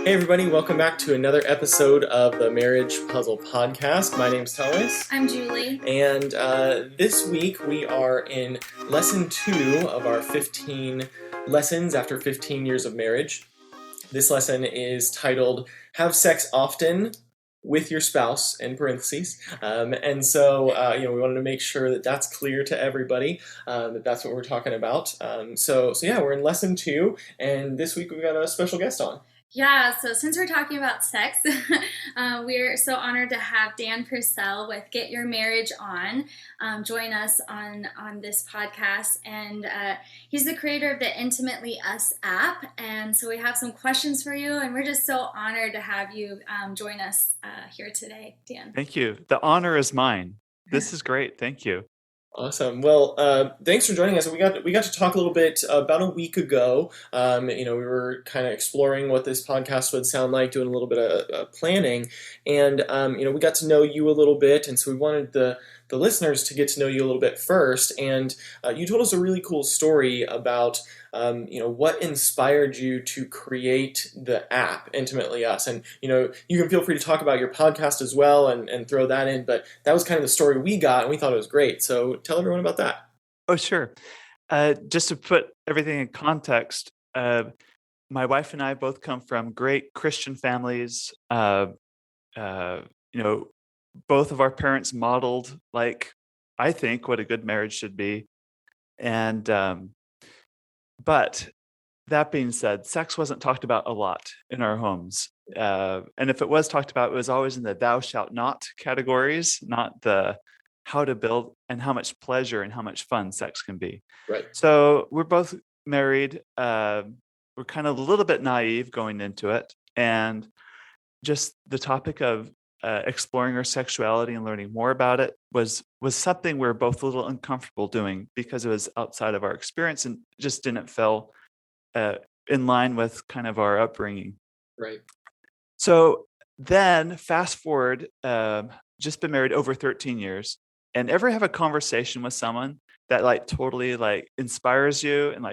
Hey everybody, welcome back to another episode of the Marriage Puzzle Podcast. My name's Thomas. I'm Julie. And this week we are in lesson 2 of our 15 lessons after 15 years of marriage. This lesson is titled, Have Sex Often with Your Spouse, in parentheses. And so, we wanted to make sure that that's clear to everybody, that that's what we're talking about. So we're in lesson 2, and this week we've got a special guest on. Yeah, so since we're talking about sex, we're so honored to have Dan Purcell with Get Your Marriage On join us on this podcast. And he's the creator of the Intimately Us app. And so we have some questions for you, and we're just so honored to have you join us here today, Dan. Thank you. The honor is mine. This is great. Thank you. Awesome. Well, thanks for joining us. We got to talk a little bit about a week ago. We were kind of exploring what this podcast would sound like, doing a little bit of planning, and we got to know you a little bit, and so we wanted the listeners to get to know you a little bit first. And you told us a really cool story about what inspired you to create the app Intimately Us. And you can feel free to talk about your podcast as well and throw that in, but that was kind of the story we got, and we thought it was great. So tell everyone about that. Oh, sure. Just to put everything in context, my wife and I both come from great Christian families. Both of our parents modeled, I think, what a good marriage should be. And but that being said, sex wasn't talked about a lot in our homes. And if it was talked about, it was always in the thou shalt not categories, not the how to build and how much pleasure and how much fun sex can be. Right. So we're both married. We're kind of a little bit naive going into it. And just the topic of exploring our sexuality and learning more about it was something we were both a little uncomfortable doing because it was outside of our experience and just didn't feel in line with kind of our upbringing. Right. So then fast forward, just been married over 13 years, and ever have a conversation with someone that totally inspires you and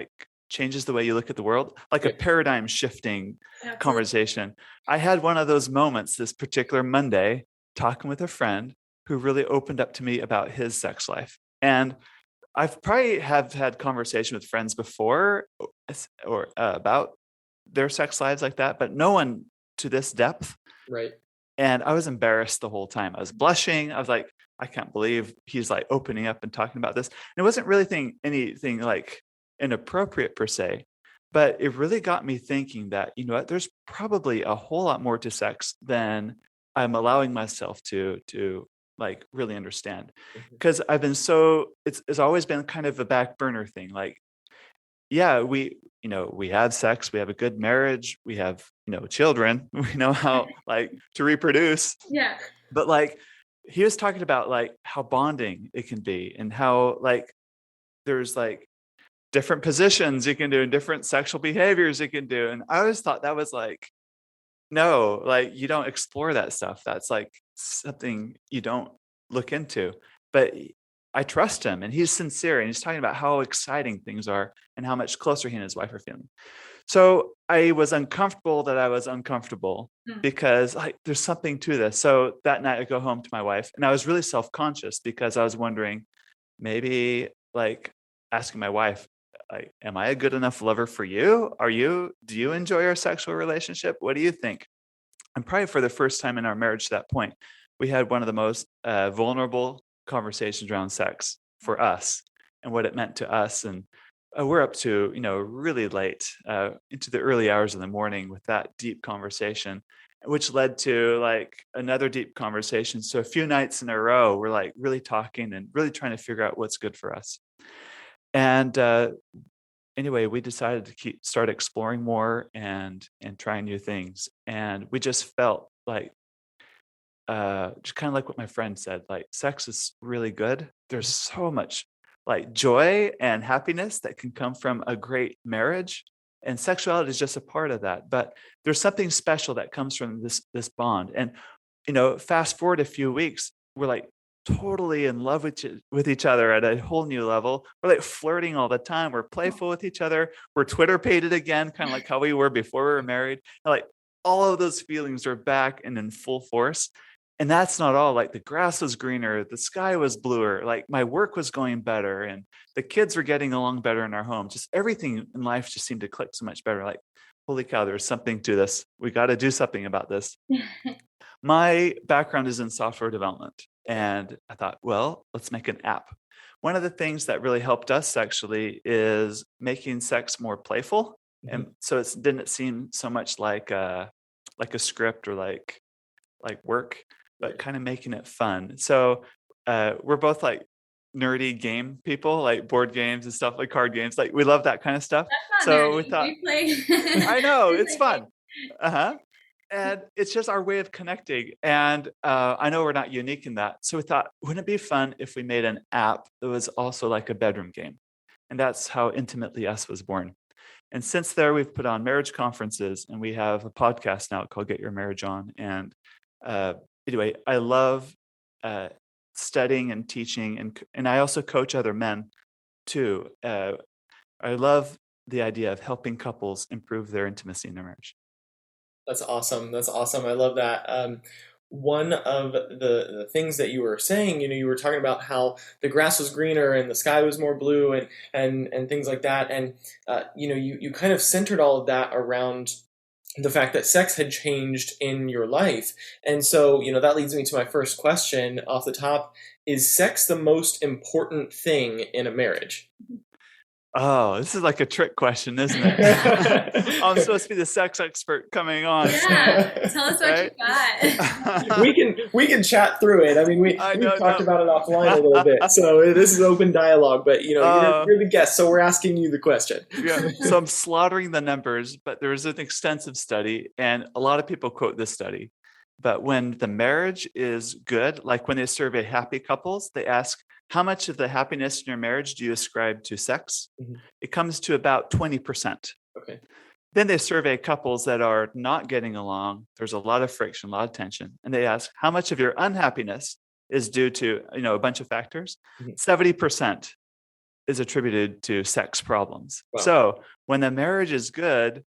changes the way you look at the world, a paradigm shifting conversation. I had one of those moments this particular Monday talking with a friend who really opened up to me about his sex life. And I've probably have had conversation with friends before or about their sex lives like that, but no one to this depth. Right. And I was embarrassed the whole time. I was blushing. I was like, I can't believe he's opening up and talking about this. And it wasn't really anything inappropriate per se, but it really got me thinking that, there's probably a whole lot more to sex than I'm allowing myself to really understand. Because I've been it's always been kind of a back burner thing. We have sex, we have a good marriage, we have, children, we know how to reproduce. Yeah. But he was talking about how bonding it can be and how there's different positions you can do and different sexual behaviors you can do. And I always thought that was no, you don't explore that stuff. That's something you don't look into. But I trust him, and he's sincere, and he's talking about how exciting things are and how much closer he and his wife are feeling. So I was uncomfortable that I was uncomfortable because there's something to this. So that night I go home to my wife, and I was really self-conscious because I was wondering, maybe asking my wife, am I a good enough lover for you? Do you enjoy our sexual relationship? What do you think? And probably for the first time in our marriage to that point, we had one of the most vulnerable conversations around sex for us and what it meant to us. And we're up to, really late into the early hours of the morning with that deep conversation, which led to another deep conversation. So a few nights in a row, we're really talking and really trying to figure out what's good for us. And anyway, we decided to start exploring more and trying new things. And we just felt just kind of like what my friend said, sex is really good. There's so much joy and happiness that can come from a great marriage. And sexuality is just a part of that. But there's something special that comes from this bond. And, fast forward a few weeks, we're totally in love with each other at a whole new level. We're flirting all the time. We're playful with each other. We're Twitter pated again, kind of like how we were before we were married. all of those feelings are back and in full force. And that's not all. Like the grass was greener, the sky was bluer, like my work was going better, and the kids were getting along better in our home. Just everything in life just seemed to click so much better. Like, holy cow, there's something to this. We got to do something about this. My background is in software development, and I thought, well, let's make an app. One of the things that really helped us actually is making sex more playful. And so it didn't seem so much like a script or like work, but kind of making it fun. So we're both like nerdy game people, like board games and stuff, like card games. Like we love that kind of stuff. That's not So nerdy. we thought, We play. I know, it's fun. And it's just our way of connecting. And I know we're not unique in that. So we thought, wouldn't it be fun if we made an app that was also like a bedroom game? And that's how Intimately Us was born. And since there, we've put on marriage conferences, and we have a podcast now called Get Your Marriage On. And anyway, I love studying and teaching, and I also coach other men too. I love the idea of helping couples improve their intimacy in their marriage. That's awesome. That's awesome. I love that. One of the things that you were saying, you were talking about how the grass was greener and the sky was more blue and things like that. And, you kind of centered all of that around the fact that sex had changed in your life. And so, that leads me to my first question off the top. Is sex the most important thing in a marriage? Oh, this is like a trick question, isn't it? I'm supposed to be the sex expert coming on. Yeah, tell us what you got. we can chat through it. I mean, we've talked about it offline a little bit, so this is open dialogue. But you're the guest, so we're asking you the question. Yeah. So I'm slaughtering the numbers, but there is an extensive study, and a lot of people quote this study. But when the marriage is good, like when they survey happy couples, they ask, how much of the happiness in your marriage do you ascribe to sex? Mm-hmm. It comes to about 20%. Okay. Then they survey couples that are not getting along. There's a lot of friction, a lot of tension. And they ask, how much of your unhappiness is due to, a bunch of factors? Mm-hmm. 70% is attributed to sex problems. Wow. So when the marriage is good,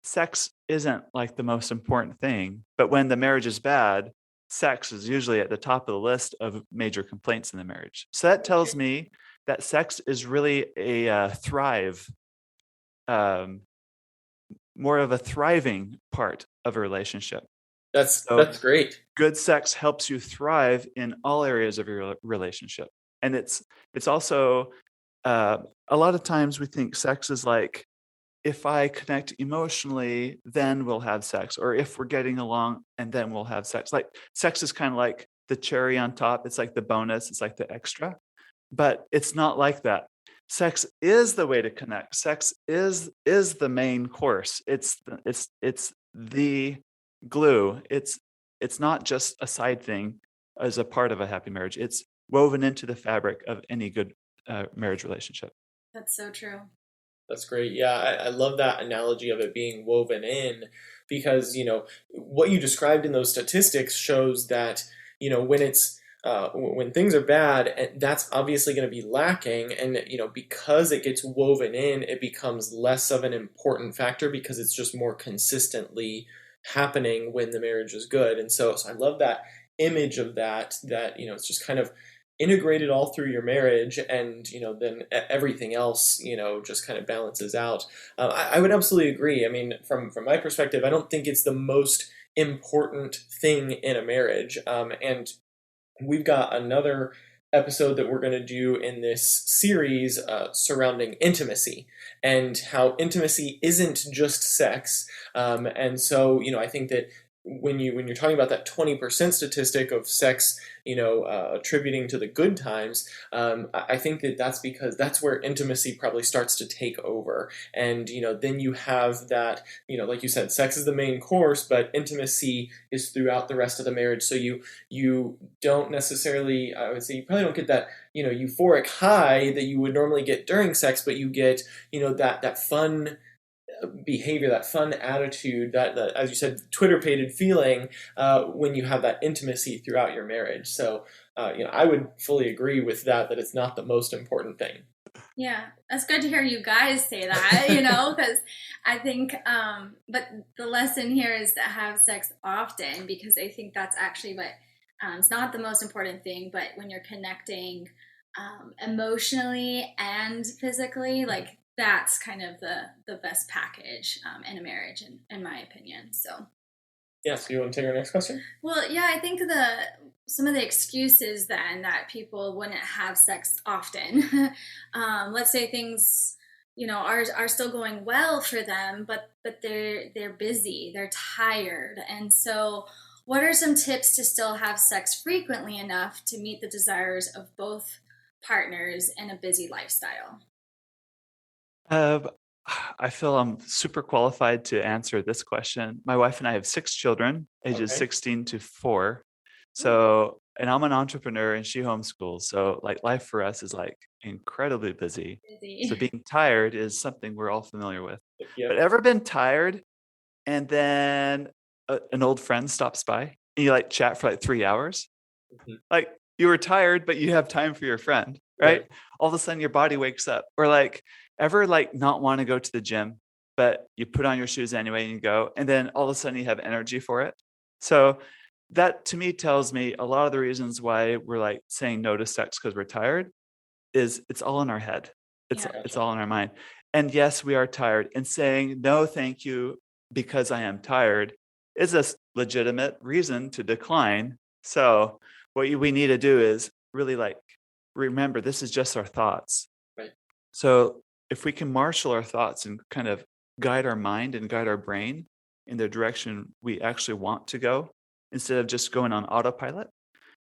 sex isn't like the most important thing. But when the marriage is bad, sex is usually at the top of the list of major complaints in the marriage. So that tells me that sex is really a more of a thriving part of a relationship. That's great. Good sex helps you thrive in all areas of your relationship. And it's also, a lot of times we think sex is like, if I connect emotionally, then we'll have sex. Or if we're getting along, and then we'll have sex. Like sex is kind of like the cherry on top. It's like the bonus. It's like the extra. But it's not like that. Sex is the way to connect. Sex is the main course. It's the glue. It's not just a side thing as a part of a happy marriage. It's woven into the fabric of any good marriage relationship. That's so true. That's great. Yeah, I love that analogy of it being woven in, because, what you described in those statistics shows that, when things are bad, that's obviously going to be lacking. And, because it gets woven in, it becomes less of an important factor because it's just more consistently happening when the marriage is good. And so I love that image of that, it's just kind of integrated all through your marriage, and then everything else just kind of balances out. I would absolutely agree. I mean, from my perspective, I don't think it's the most important thing in a marriage, and we've got another episode that we're going to do in this series surrounding intimacy, and how intimacy isn't just sex. And so I think that when you're talking about that 20% statistic of sex, attributing to the good times, I think that's because that's where intimacy probably starts to take over. And, then you have that, like you said, sex is the main course, but intimacy is throughout the rest of the marriage. So you don't necessarily, I would say, you probably don't get that, euphoric high that you would normally get during sex, but you get, that fun behavior, that fun attitude, that as you said, Twitter-pated feeling when you have that intimacy throughout your marriage. So, I would fully agree with that it's not the most important thing. Yeah, that's good to hear you guys say that, you know, because I think, but the lesson here is to have sex often, because I think that's actually what, it's not the most important thing, but when you're connecting emotionally and physically, like that's kind of the best package in a marriage, in my opinion. So. Yeah, so you want to take our next question? Well, yeah, I think some of the excuses then that people wouldn't have sex often. Let's say things, are still going well for them, but they're busy, they're tired, and so what are some tips to still have sex frequently enough to meet the desires of both partners in a busy lifestyle? Uh, I feel I'm super qualified to answer this question. My wife and I have 6 children, ages Okay. 16 to 4. So, and I'm an entrepreneur and she homeschools. So, like, life for us is like incredibly busy. So, Busy. being tired is something we're all familiar with. But Yep. ever been tired and then an old friend stops by and you like chat for like 3 hours? Mhm. Like, you were tired, but you have time for your friend, Right. right? All of a sudden your body wakes up. Or like, ever like not want to go to the gym, but you put on your shoes anyway and you go, and then all of a sudden you have energy for it. So that to me tells me a lot of the reasons why we're like saying no to sex because we're tired is it's all in our head. It's Yeah. it's Gotcha. all in our mind. And yes, we are tired. And saying no, thank you, because I am tired is a legitimate reason to decline. So what we need to do is really like remember this is just our thoughts. Right. So if we can marshal our thoughts and kind of guide our mind and guide our brain in the direction we actually want to go instead of just going on autopilot,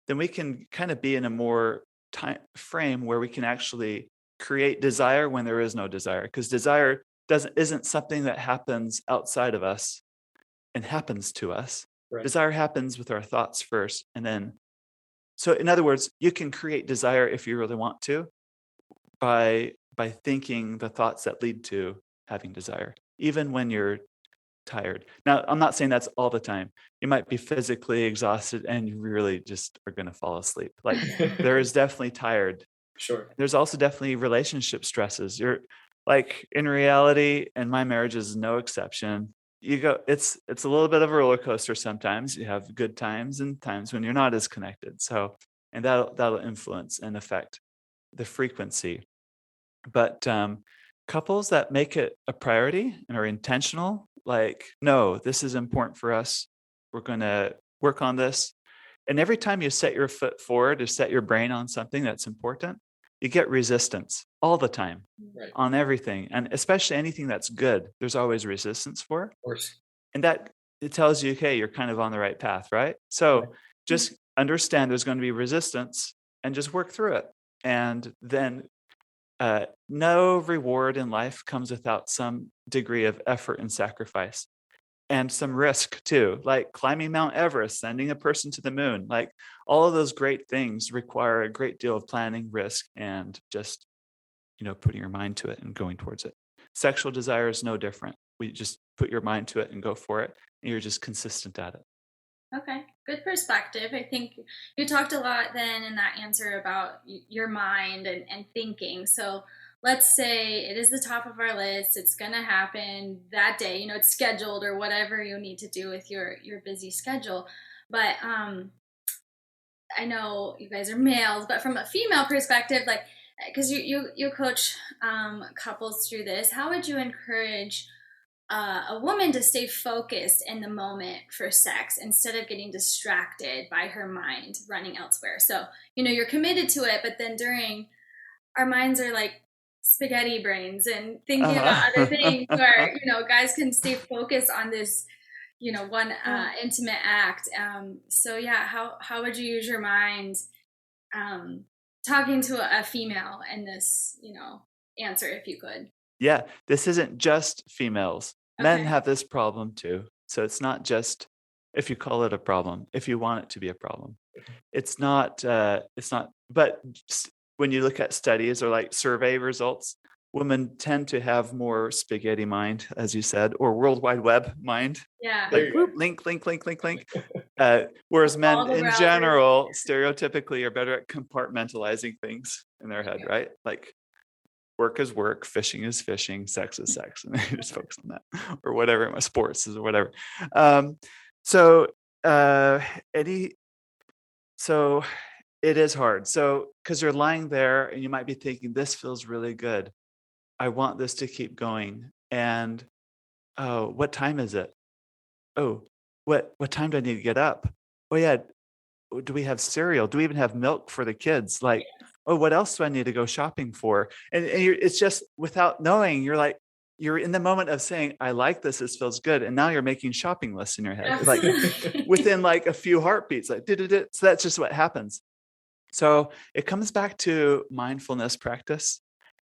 then we can kind of be in a more time frame where we can actually create desire when there is no desire, because desire isn't something that happens outside of us and happens to us. Right. Desire happens with our thoughts first, and then so in other words, you can create desire if you really want to by thinking the thoughts that lead to having desire, even when you're tired. Now, I'm not saying that's all the time. You might be physically exhausted and you really just are going to fall asleep. Like there is definitely tired. Sure. There's also definitely relationship stresses. You're like in reality, and my marriage is no exception. You go, it's a little bit of a roller coaster sometimes. You have good times and times when you're not as connected. So, and that'll influence and affect the frequency. But couples that make it a priority and are intentional, like, no, this is important for us. We're going to work on this. And every time you set your foot forward or set your brain on something that's important, you get resistance all the time Right. on everything. And especially anything that's good, there's always resistance for. Of course. And that it tells you, okay, you're kind of on the right path, right? So Right. just understand there's going to be resistance and just work through it. And then no reward in life comes without some degree of effort and sacrifice and some risk too, like climbing Mount Everest, sending a person to the moon. Like all of those great things require a great deal of planning, risk, and just, putting your mind to it and going towards it. Sexual desire is no different. We just put your mind to it and go for it, and you're just consistent at it. Okay, good perspective. I think you talked a lot then in that answer about your mind and thinking. So let's say it is the top of our list. It's going to happen that day. It's scheduled or whatever you need to do with your busy schedule. But I know you guys are males, but from a female perspective, like because you coach couples through this, how would you encourage a woman to stay focused in the moment for sex instead of getting distracted by her mind running elsewhere? So, you're committed to it, but then during our minds are like spaghetti brains and thinking about other things where, guys can stay focused on this, one intimate act. So yeah, how would you use your mind talking to a female in this, answer if you could? Yeah, this isn't just females. Men Okay. have this problem too. So it's not just if you call it a problem, if you want it to be a problem. It's not, but when you look at studies or like survey results, women tend to have more spaghetti mind, as you said, or World Wide Web mind. Yeah. There Like you go. whoop, link, link, link, link, link. Whereas All men the in browsers. general, stereotypically, are better at compartmentalizing things in their head, Yeah. right? Like work is work, fishing is fishing, sex is sex, and you just focus on that, or whatever. My sports is whatever. So uh, any so it is hard. So because you're lying there and you might be thinking, this feels really good. I want this to keep going. And oh, what time is it? Oh, what time do I need to get up? Oh yeah, do we have cereal? Do we even have milk for the kids? Like, oh, what else do I need to go shopping for? And it's just without knowing, you're like, you're in the moment of saying, I like this feels good. And now you're making shopping lists in your head, like Absolutely. within like a few heartbeats, like, so that's just what happens. So it comes back to mindfulness practice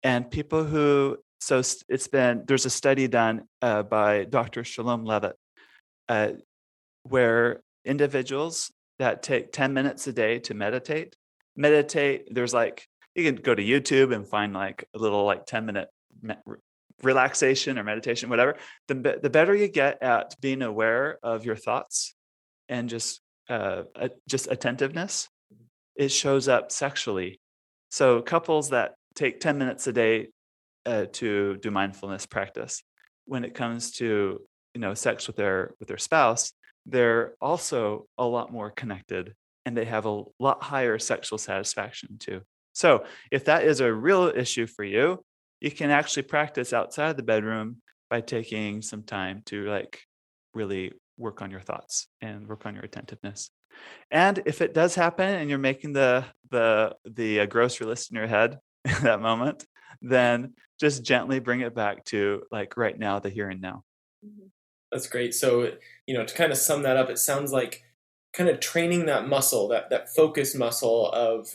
and people who, so there's a study done by Dr. Shalom Levitt, where individuals that take 10 minutes a day to meditate, there's like, you can go to YouTube and find like a little like 10-minute relaxation or meditation, whatever. The better you get at being aware of your thoughts and just attentiveness, it shows up sexually. So couples that take 10 minutes a day to do mindfulness practice, when it comes to sex with their spouse, they're also a lot more connected and they have a lot higher sexual satisfaction too. So if that is a real issue for you, you can actually practice outside of the bedroom by taking some time to like really work on your thoughts and work on your attentiveness. And if it does happen and you're making the grocery list in your head at that moment, then just gently bring it back to like right now, the here and now. That's great. So, to kind of sum that up, it sounds like kind of training that muscle, that focus muscle of,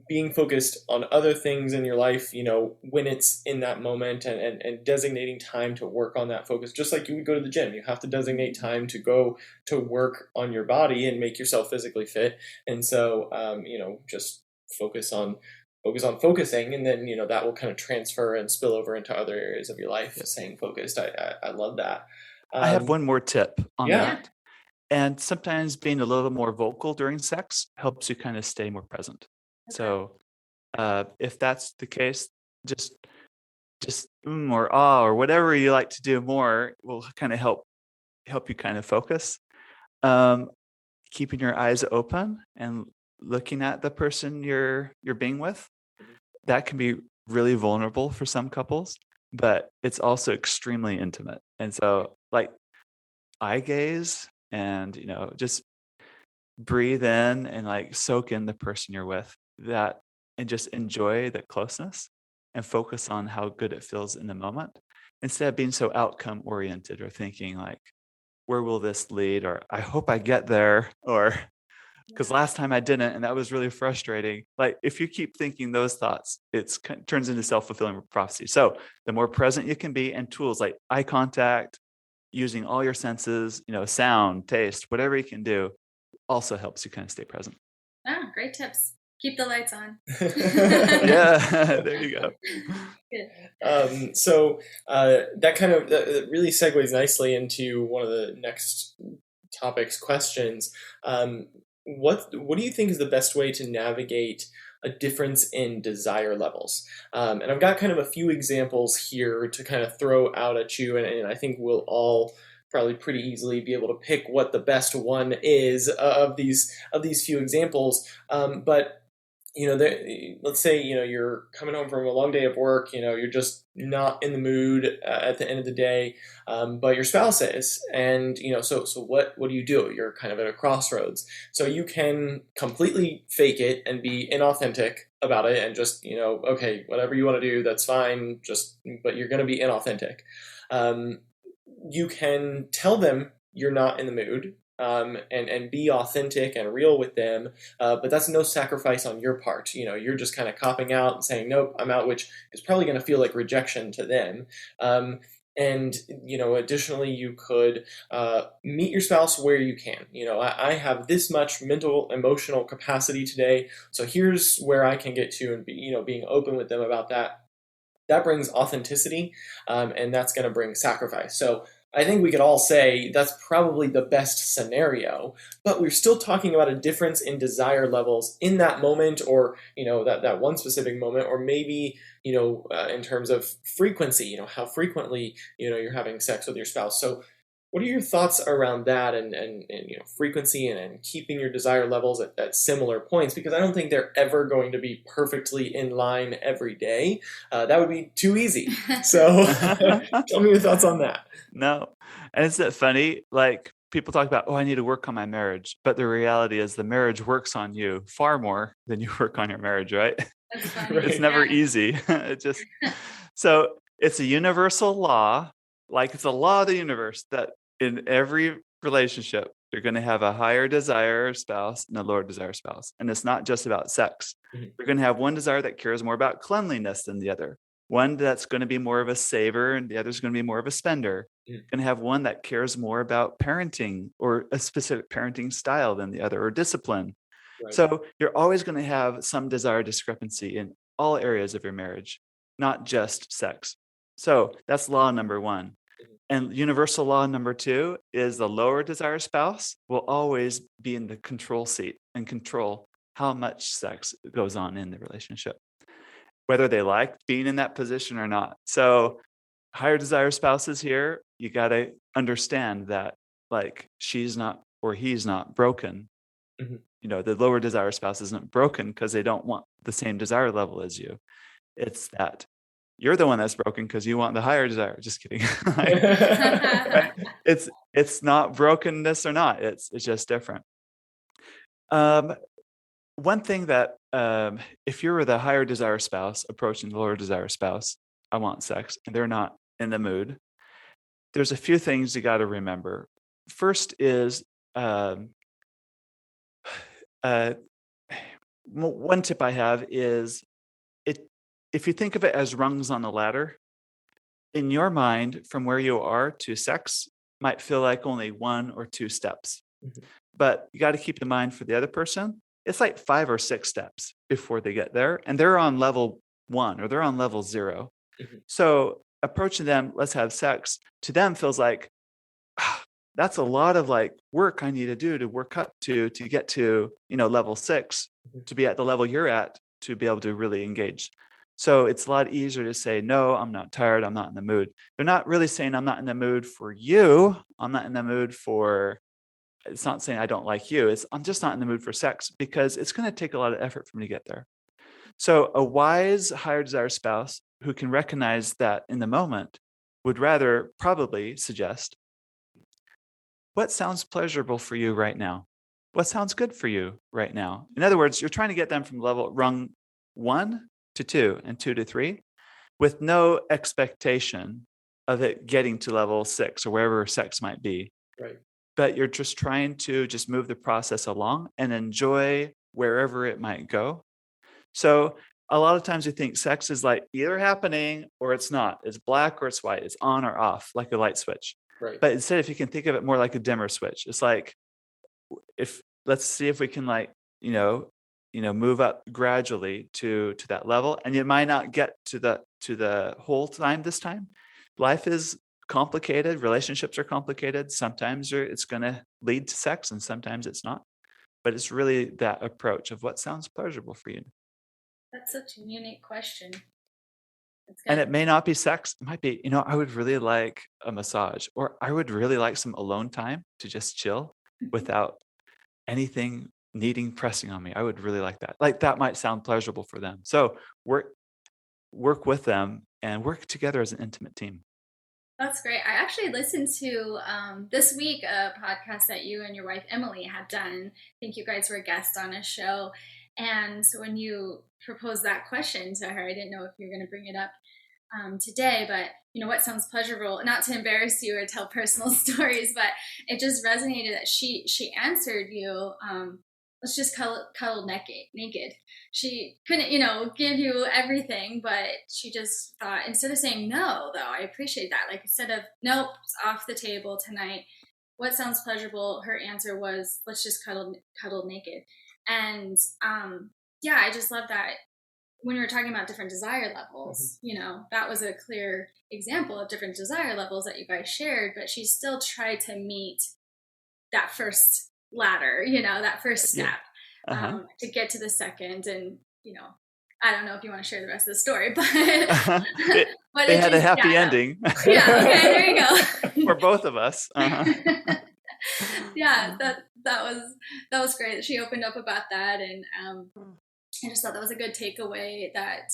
being focused on other things in your life, when it's in that moment and designating time to work on that focus, just like you would go to the gym. You have to designate time to go to work on your body and make yourself physically fit. And so, just focus on focusing, and then, that will kind of transfer and spill over into other areas of your life, staying focused. I love that. I have one more tip on Yeah. that. And sometimes being a little more vocal during sex helps you kind of stay more present. Okay. So if that's the case, just or ah or whatever you like to do more will kind of help you kind of focus. Keeping your eyes open and looking at the person you're being with, that can be really vulnerable for some couples, but it's also extremely intimate. And so like eye gaze and just breathe in and like soak in the person you're with, that, and just enjoy the closeness and focus on how good it feels in the moment instead of being so outcome oriented or thinking like, where will this lead, or I hope I get there, or because last time I didn't and that was really frustrating. Like if you keep thinking those thoughts, it turns into self-fulfilling prophecy. So the more present you can be, and tools like eye contact, using all your senses, sound, taste, whatever you can do, also helps you kind of stay present. Ah, great tips. Keep the lights on. Yeah, there you go. Good. So that kind of that really segues nicely into one of the next topics, questions. What do you think is the best way to navigate a difference in desire levels? And I've got kind of a few examples here to kind of throw out at you, and I think we'll all probably pretty easily be able to pick what the best one is of these few examples. But let's say you're coming home from a long day of work. You're just not in the mood at the end of the day, but your spouse is, and so what do you do? You're kind of at a crossroads. So you can completely fake it and be inauthentic about it, and just okay, whatever you want to do, that's fine. But you're going to be inauthentic. You can tell them you're not in the mood. And be authentic and real with them, but that's no sacrifice on your part. You're just kind of copping out and saying, nope, I'm out, which is probably going to feel like rejection to them. And additionally, you could meet your spouse where you can. I have this much mental, emotional capacity today, so here's where I can get to, and being open with them about that. That brings authenticity, and that's going to bring sacrifice. So I think we could all say that's probably the best scenario, but we're still talking about a difference in desire levels in that moment, or that one specific moment, or maybe in terms of frequency, how frequently you're having sex with your spouse. So what are your thoughts around that, and frequency, and keeping your desire levels at similar points? Because I don't think they're ever going to be perfectly in line every day. That would be too easy. So tell me your thoughts on that. No. And isn't it funny? Like people talk about, oh, I need to work on my marriage. But the reality is the marriage works on you far more than you work on your marriage, right? That's funny. Right. It's never easy. So it's a universal law, like it's a law of the universe that in every relationship, you're going to have a higher desire spouse and a lower desire spouse. And it's not just about sex. Mhm. You're going to have one desire that cares more about cleanliness than the other. One that's going to be more of a saver and the other is going to be more of a spender. Yeah. You're going to have one that cares more about parenting or a specific parenting style than the other, or discipline. Right. So you're always going to have some desire discrepancy in all areas of your marriage, not just sex. So that's law number one. And universal law number two is the lower desire spouse will always be in the control seat and control how much sex goes on in the relationship, whether they like being in that position or not. So higher desire spouses here, you got to understand that like she's not or he's not broken. Mhm. The lower desire spouse isn't broken because they don't want the same desire level as you. It's that you're the one that's broken because you want the higher desire. Just kidding. It's not brokenness or not. It's just different. One thing that if you're the higher desire spouse approaching the lower desire spouse, I want sex, and they're not in the mood, there's a few things you got to remember. First is one tip I have is if you think of it as rungs on the ladder, in your mind, from where you are to sex might feel like only 1 or 2 steps. Mhm. But you got to keep in mind for the other person, it's like 5 or 6 steps before they get there. And they're on level 1 or they're on level 0. Mhm. So approaching them, let's have sex, to them feels like, that's a lot of like work I need to do to work up to get to, level 6, Mhm. to be at the level you're at, to be able to really engage. So it's a lot easier to say, no, I'm not tired. I'm not in the mood. They're not really saying I'm not in the mood for you. I'm not in the mood for, it's not saying I don't like you. It's I'm just not in the mood for sex, because it's going to take a lot of effort for me to get there. So a wise higher desire spouse who can recognize that in the moment would rather probably suggest, what sounds pleasurable for you right now? What sounds good for you right now? In other words, you're trying to get them from rung 1 to 2 and 2 to 3 with no expectation of it getting to level 6 or wherever sex might be. Right. But you're just trying to just move the process along and enjoy wherever it might go. So a lot of times we think sex is like either happening or it's not. It's black or it's white. It's on or off, like a light switch. Right. But instead, if you can think of it more like a dimmer switch, it's like, let's see if we can move up gradually to that level. And you might not get to the whole time this time. Life is complicated. Relationships are complicated. Sometimes it's going to lead to sex and sometimes it's not. But it's really that approach of what sounds pleasurable for you. That's such a unique question. And it may not be sex. It might be, I would really like a massage, or I would really like some alone time to just chill without anything needing pressing on me. I would really like that. Like that might sound pleasurable for them. So work with them and work together as an intimate team. That's great. I actually listened to this week a podcast that you and your wife Emily had done. I think you guys were guests on a show. And so when you proposed that question to her, I didn't know if you were going to bring it up today, but what sounds pleasurable, not to embarrass you or tell personal stories, but it just resonated that she answered you, let's just cuddle naked. She couldn't, give you everything, but she just thought, instead of saying no, though, I appreciate that. Like, instead of, nope, it's off the table tonight, what sounds pleasurable? Her answer was, let's just cuddle naked. And, I just love that when we were talking about different desire levels, that was a clear example of different desire levels that you guys shared, but she still tried to meet that first ladder, that first step to get to the second. And, I don't know if you want to share the rest of the story, but, but they had a happy ending. Yeah. Okay. There you go. For both of us. Yeah. That was great that she opened up about that. And, I just thought that was a good takeaway that,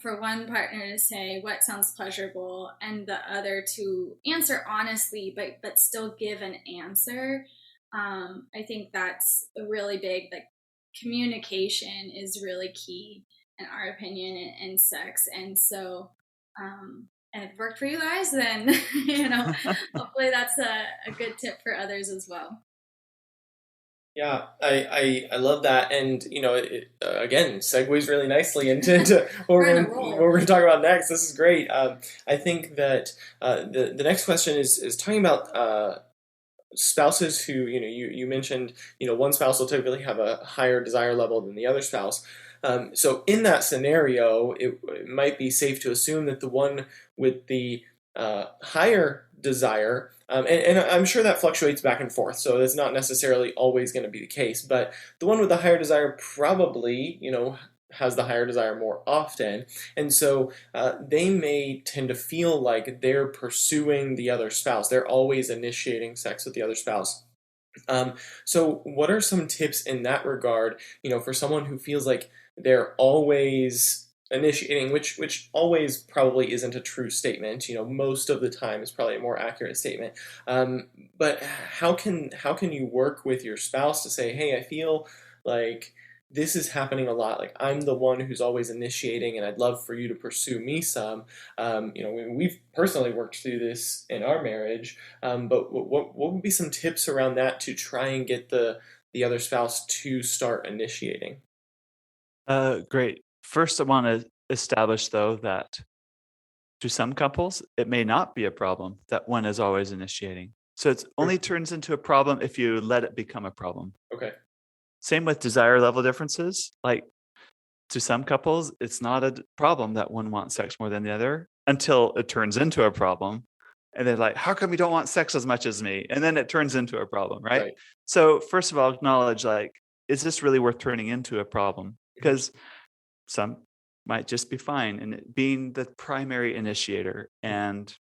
for one partner to say what sounds pleasurable and the other to answer honestly, but still give an answer. I think that's a really big, like, communication is really key in our opinion in sex. And so, and it worked for you guys, then, hopefully that's a good tip for others as well. Yeah, I love that, and it, again, segues really nicely into what we're going to talk about next. This is great. I think that the next question is talking about spouses who you mentioned one spouse will typically have a higher desire level than the other spouse. So in that scenario, it might be safe to assume that the one with the higher desire, and I'm sure that fluctuates back and forth, so it's not necessarily always going to be the case, but the one with the higher desire probably, has the higher desire more often, and so they may tend to feel like they're pursuing the other spouse. They're always initiating sex with the other spouse. So what are some tips in that regard, for someone who feels like they're always initiating, which always probably isn't a true statement. Most of the time is probably a more accurate statement. But how can you work with your spouse to say, hey, I feel like this is happening a lot. Like, I'm the one who's always initiating, and I'd love for you to pursue me some. We've personally worked through this in our marriage. But what would be some tips around that to try and get the other spouse to start initiating? Great. First, I want to establish, though, that to some couples, it may not be a problem that one is always initiating. So it only turns into a problem if you let it become a problem. Okay. Same with desire level differences. Like, to some couples, it's not a problem that one wants sex more than the other until it turns into a problem. And they're like, how come you don't want sex as much as me? And then it turns into a problem, right? So first of all, acknowledge, like, is this really worth turning into a problem? Because some might just be fine in it being the primary initiator, and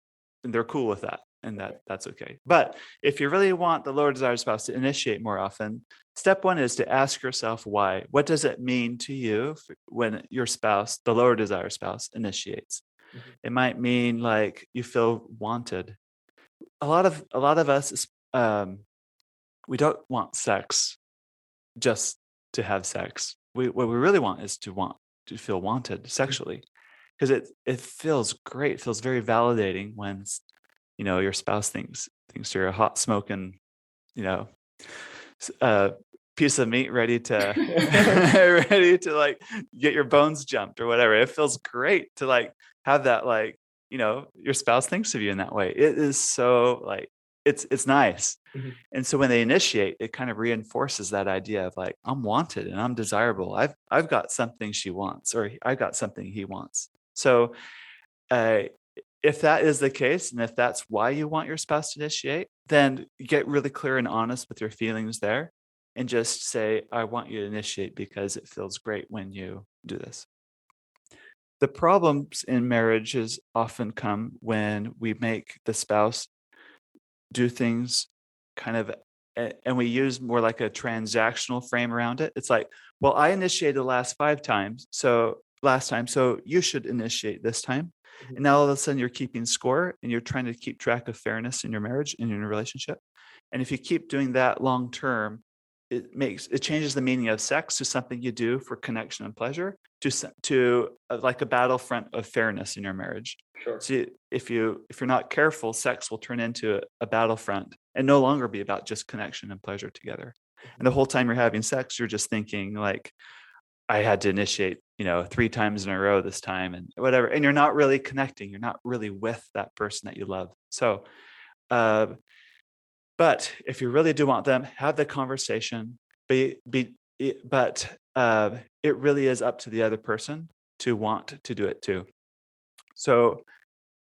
they're cool with that, and that's okay. But if you really want the lower desire spouse to initiate more often, step one is to ask yourself why. What does it mean to you when your spouse, the lower desire spouse, initiates? Mm-hmm. It might mean like you feel wanted. A lot of us, we don't want sex just to have sex. What we really want is to feel wanted sexually, because it feels great. It feels very validating when your spouse thinks you're a hot smoking piece of meat ready to ready to like get your bones jumped or whatever. It feels great to like have that, like, your spouse thinks of you in that way. It is so like it's nice. Mm-hmm. And so when they initiate, it kind of reinforces that idea of like, I'm wanted and I'm desirable. I've got something she wants, or I've got something he wants. So if that is the case, and if that's why you want your spouse to initiate, then get really clear and honest with your feelings there, and just say, I want you to initiate because it feels great when you do this. The problems in marriages often come when we make the spouse do things kind of, and we use more like a transactional frame around it. It's like, well, I initiated the last 5 times. So you should initiate this time. Mm-hmm. And now all of a sudden you're keeping score, and you're trying to keep track of fairness in your marriage and in your relationship. And if you keep doing that long term, it changes the meaning of sex to something you do for connection and pleasure to like a battlefront of fairness in your marriage. Sure. So if you're not careful, sex will turn into a battlefront and no longer be about just connection and pleasure together. Mm-hmm. And the whole time you're having sex, you're just thinking like, I had to initiate, 3 times in a row this time and whatever. And you're not really connecting. You're not really with that person that you love. So, but if you really do want them, have the conversation, but it really is up to the other person to want to do it too. So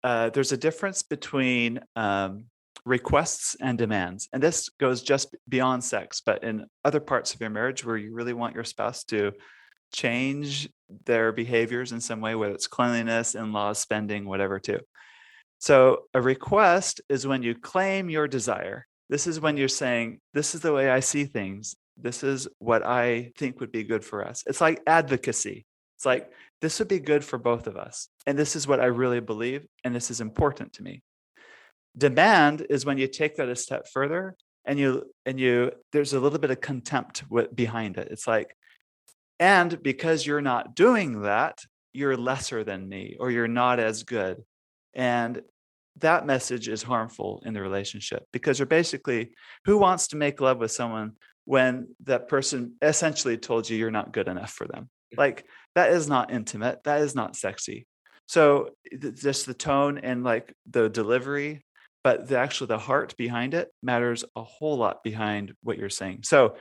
there's a difference between requests and demands. And this goes just beyond sex, but in other parts of your marriage where you really want your spouse to change their behaviors in some way, whether it's cleanliness, in-laws, spending, whatever too. So a request is when you claim your desire. This is when you're saying, this is the way I see things. This is what I think would be good for us. It's like advocacy. It's like, this would be good for both of us. And this is what I really believe. And this is important to me. Demand is when you take that a step further and there's a little bit of contempt behind it. It's like, and because you're not doing that, you're lesser than me, or you're not as good. And that message is harmful in the relationship, because you're basically, who wants to make love with someone when that person essentially told you you're not good enough for them? Like, that is not intimate. That is not sexy. So just the tone and like the delivery, but the heart behind it matters a whole lot behind what you're saying. So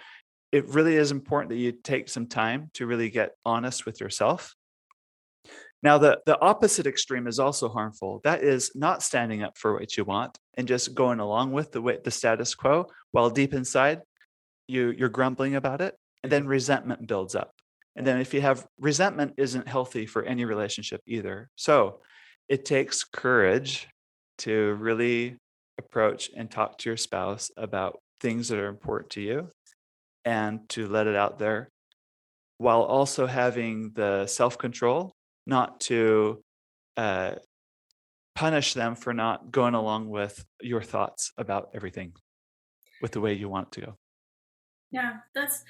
it really is important that you take some time to really get honest with yourself. Now, the opposite extreme is also harmful. That is not standing up for what you want and just going along with the status quo, while deep inside you're grumbling about it, and then resentment builds up. And then if you have resentment, isn't healthy for any relationship either. So it takes courage to really approach and talk to your spouse about things that are important to you, and to let it out there, while also having the self-control not to punish them for not going along with your thoughts about everything with the way you want it to go. Yeah, that's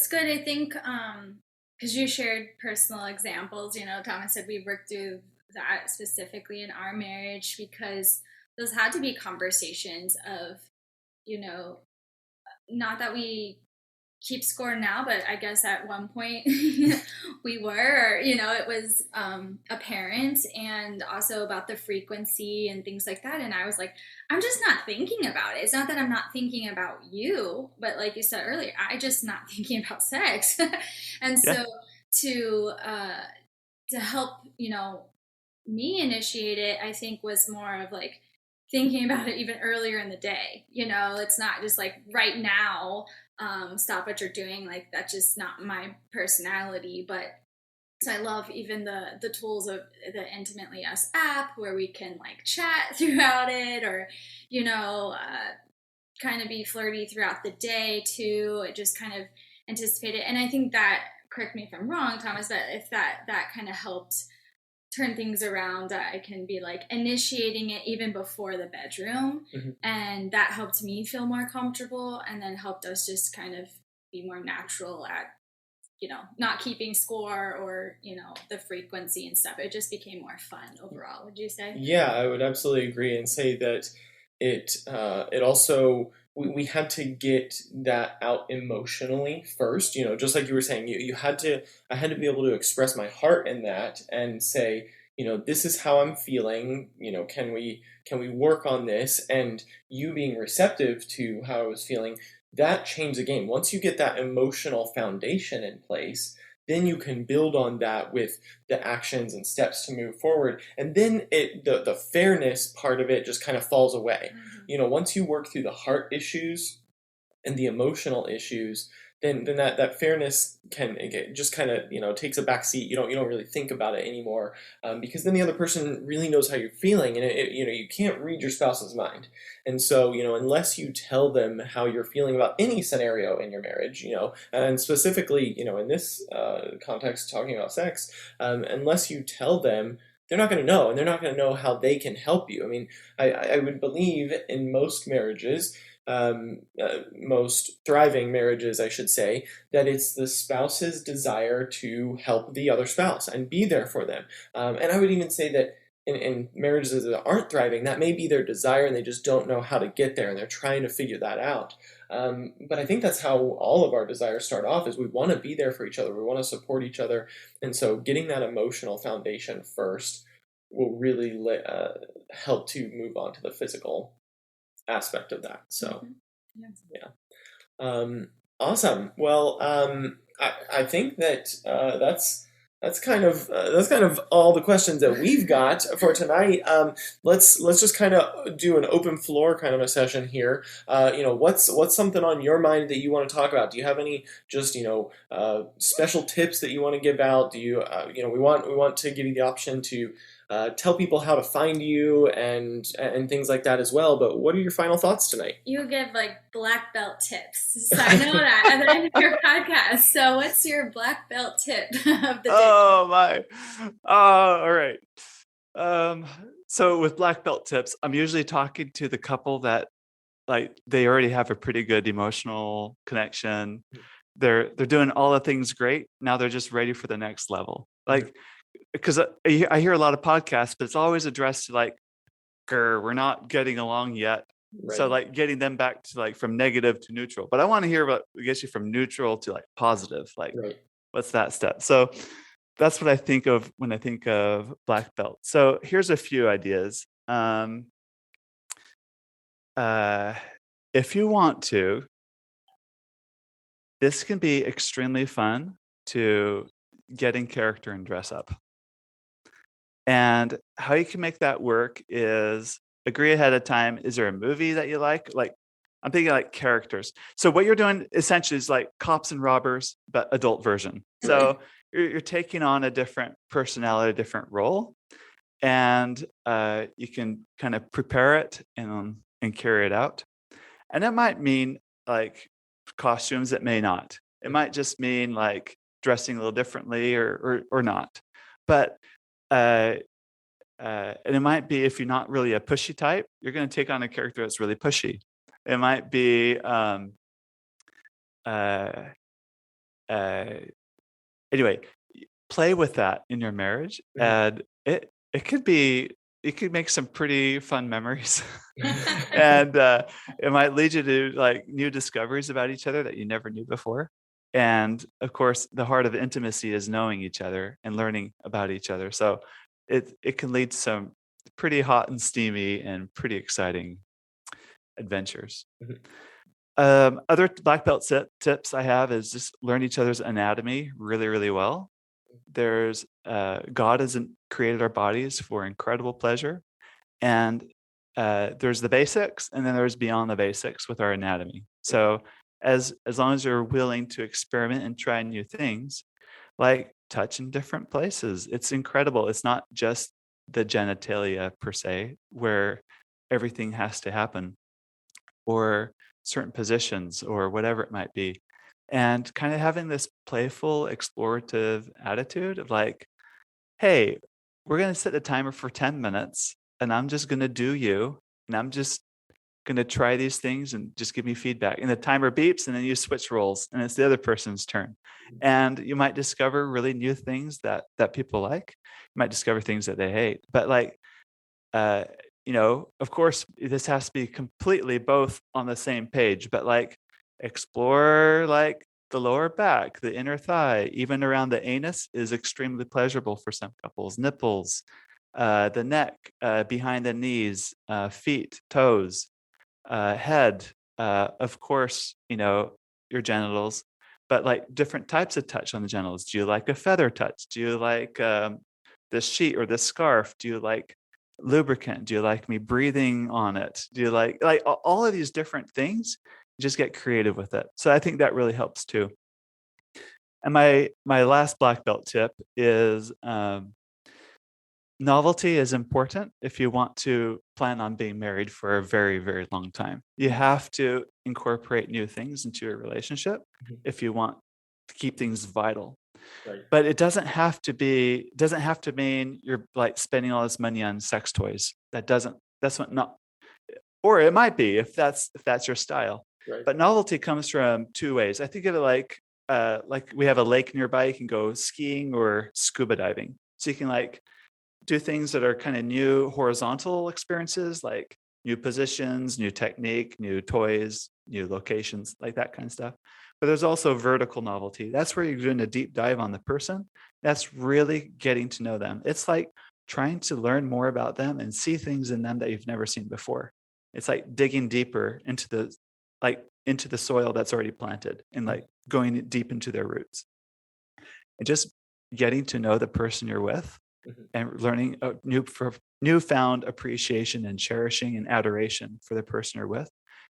good. I think because you shared personal examples, Thomas said we worked through that specifically in our marriage, because those had to be conversations of, not that we keep score now, but I guess at one point we were, it was apparent, and also about the frequency and things like that. And I was like, I'm just not thinking about it. It's not that I'm not thinking about you, but like you said earlier, I just not thinking about sex. And so to help, me initiate it, I think was more of like thinking about it even earlier in the day. It's not just like right now, stop what you're doing. Like, that's just not my personality. But so I love even the tools of the Intimately Us app, where we can like chat throughout it, or kind of be flirty throughout the day too. It just kind of anticipate it. And I think that, correct me if I'm wrong, Thomas, but if that kind of helped turn things around, I can be like initiating it even before the bedroom. Mm-hmm. And that helped me feel more comfortable, and then helped us just kind of be more natural at, not keeping score, or, the frequency and stuff. It just became more fun overall, would you say? Yeah, I would absolutely agree, and say that it also, we had to get that out emotionally first, just like you were saying, I had to be able to express my heart in that and say, this is how I'm feeling, can we work on this? And you being receptive to how I was feeling, that changed the game. Once you get that emotional foundation in place, then you can build on that with the actions and steps to move forward. And then the fairness part of it just kind of falls away. Mm-hmm. Once you work through the heart issues and the emotional issues, then that fairness just kind of, takes a back seat. You don't really think about it anymore, because then the other person really knows how you're feeling, and you can't read your spouse's mind. And so, unless you tell them how you're feeling about any scenario in your marriage, and specifically, in this context, talking about sex, unless you tell them, they're not going to know, and they're not going to know how they can help you. I mean, I would believe in most marriages, most thriving marriages, I should say, that it's the spouse's desire to help the other spouse and be there for them. And I would even say that in marriages that aren't thriving, that may be their desire, and they just don't know how to get there, and they're trying to figure that out. But I think that's how all of our desires start off, is we want to be there for each other. We want to support each other. And so getting that emotional foundation first will really help to move on to the physical aspect of that. So, yeah. Awesome. Well, I think that that's kind of all the questions that we've got for tonight. Let's just kind of do an open floor kind of a session here. What's something on your mind that you want to talk about? Do you have any just special tips that you want to give out? Do you we want to give you the option to tell people how to find you and things like that as well. But what are your final thoughts tonight? You give like black belt tips. So I know that at the end of your podcast. So what's your black belt tip of the day? Oh my. All right. So with black belt tips, I'm usually talking to the couple that like they already have a pretty good emotional connection. They're doing all the things great. Now they're just ready for the next level. Like, because I hear a lot of podcasts, but it's always addressed to like, we're not getting along yet. Right. So like getting them back to like from negative to neutral. But I want to hear about get you from neutral to like positive. Like, Right. What's that step? So that's what I think of when I think of black belt. So here's a few ideas. If you want to, this can be extremely fun to get in character and dress up. And how you can make that work is agree ahead of time. Is there a movie that you like? Like, I'm thinking like characters. So what you're doing essentially is like cops and robbers, but adult version. So you're taking on a different personality, a different role, and you can kind of prepare it and carry it out. And it might mean like costumes. It may not. It might just mean like dressing a little differently or not. But and it might be if you're not really a pushy type, you're going to take on a character that's really pushy. It might be anyway, play with that in your marriage, and it could be, you could make some pretty fun memories. And it might lead you to like new discoveries about each other that you never knew before. And of course, the heart of intimacy is knowing each other and learning about each other. So it can lead to some pretty hot and steamy and pretty exciting adventures. Other black belt tips I have is just learn each other's anatomy really, really well. There's God has created our bodies for incredible pleasure, and there's the basics, and then there's beyond the basics with our anatomy. So as long as you're willing to experiment and try new things, like touch in different places, it's incredible. It's not just the genitalia per se, where everything has to happen, or certain positions, or whatever it might be. And kind of having this playful, explorative attitude of like, hey, we're going to set the timer for 10 minutes, and I'm just going to do you, and I'm just going to try these things and just give me feedback. And the timer beeps, and then you switch roles, and it's the other person's turn. And you might discover really new things that people like. You might discover things that they hate. But like, of course, this has to be completely both on the same page, but like explore like the lower back, the inner thigh, even around the anus is extremely pleasurable for some couples. Nipples, the neck, behind the knees, feet, toes, head, of course, your genitals, but like different types of touch on the genitals. Do you like a feather touch? Do you like this sheet or this scarf? Do you like lubricant? Do you like me breathing on it? Do you like all of these different things? Just get creative with it. So I think that really helps too. And my last black belt tip is novelty is important if you want to plan on being married for a very, very long time. You have to incorporate new things into your relationship if you want to keep things vital. Right. But it doesn't have to mean you're like spending all this money on sex toys. That's not, or it might be if that's your style. Right. But novelty comes from two ways. I think of it like we have a lake nearby, you can go skiing or scuba diving. So you can like do things that are kind of new horizontal experiences, like new positions, new technique, new toys, new locations, like that kind of stuff. But there's also vertical novelty. That's where you're doing a deep dive on the person. That's really getting to know them. It's like trying to learn more about them and see things in them that you've never seen before. It's like digging deeper into into the soil that's already planted and like going deep into their roots. And just getting to know the person you're with and learning a newfound appreciation and cherishing and adoration for the person you're with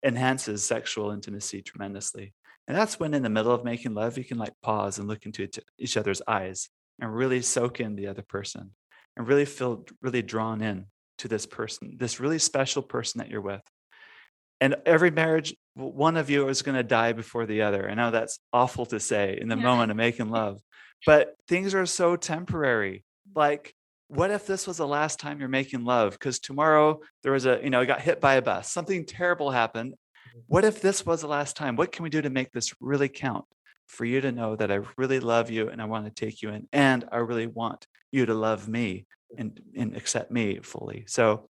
enhances sexual intimacy tremendously. And that's when in the middle of making love, you can like pause and look into each other's eyes and really soak in the other person and really feel really drawn in to this person, this really special person that you're with. And every marriage, one of you is going to die before the other. I know that's awful to say in the moment of making love, but things are so temporary. Like, what if this was the last time you're making love? Because tomorrow there was you got hit by a bus, something terrible happened. What if this was the last time? What can we do to make this really count? For you to know that I really love you and I want to take you in, and I really want you to love me and accept me fully. So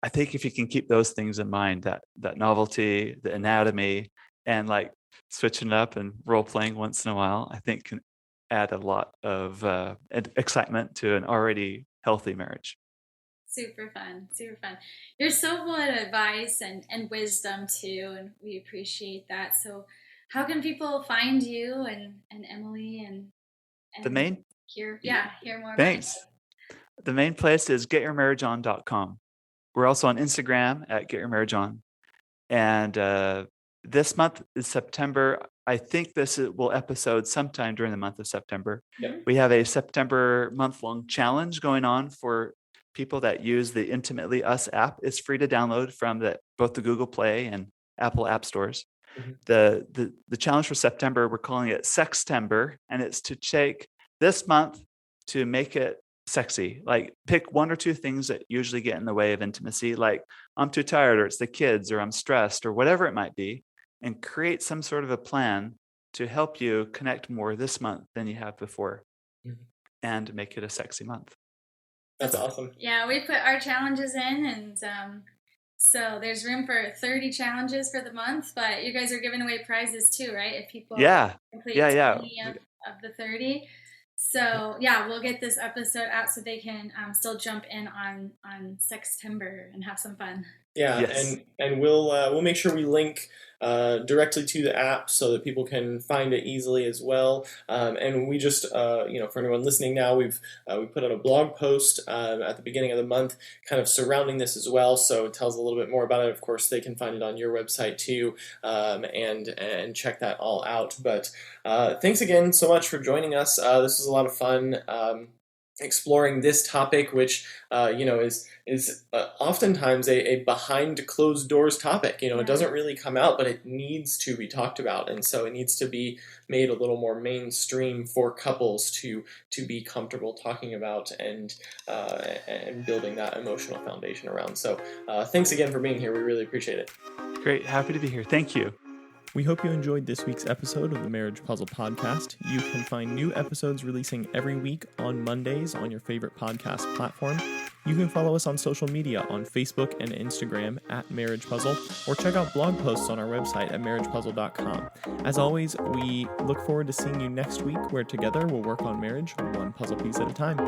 I think if you can keep those things in mind, that novelty, the anatomy, and like switching it up and role playing once in a while, I think can add a lot of excitement to an already healthy marriage. Super fun, super fun. You're so full of advice and wisdom too, and we appreciate that. So how can people find you and Emily and the main hear more thanks about you? The main place is getyourmarriageon.com. We're also on Instagram at getyourmarriageon. And this month is September. I think this will episode sometime during the month of September. Yep. We have a September month-long challenge going on for people that use the Intimately Us app. It's free to download from both the Google Play and Apple app stores. The challenge for September, we're calling it Sextember, and it's to take this month to make it sexy. Like, pick one or two things that usually get in the way of intimacy, like I'm too tired, or it's the kids, or I'm stressed, or whatever it might be, and create some sort of a plan to help you connect more this month than you have before, and make it a sexy month. That's awesome. Yeah, we put our challenges in, and so there's room for 30 challenges for the month, but you guys are giving away prizes too, right? If people complete 20 of the 30. So yeah, we'll get this episode out so they can still jump in on Sextember and have some fun. Yeah, yes. and we'll make sure we link directly to the app so that people can find it easily as well. And we just, for anyone listening now, we put out a blog post at the beginning of the month, kind of surrounding this as well. So it tells a little bit more about it. Of course, they can find it on your website too, and check that all out. But thanks again so much for joining us. This was a lot of fun. Exploring this topic, which is oftentimes a behind closed doors topic. It doesn't really come out, but it needs to be talked about, and so it needs to be made a little more mainstream for couples to be comfortable talking about and building that emotional foundation around. So thanks again for being here. We really appreciate it. Great, happy to be here. Thank you. We hope you enjoyed this week's episode of the Marriage Puzzle Podcast. You can find new episodes releasing every week on Mondays on your favorite podcast platform. You can follow us on social media on Facebook and Instagram at Marriage Puzzle, or check out blog posts on our website at marriagepuzzle.com. As always, we look forward to seeing you next week, where together we'll work on marriage one puzzle piece at a time.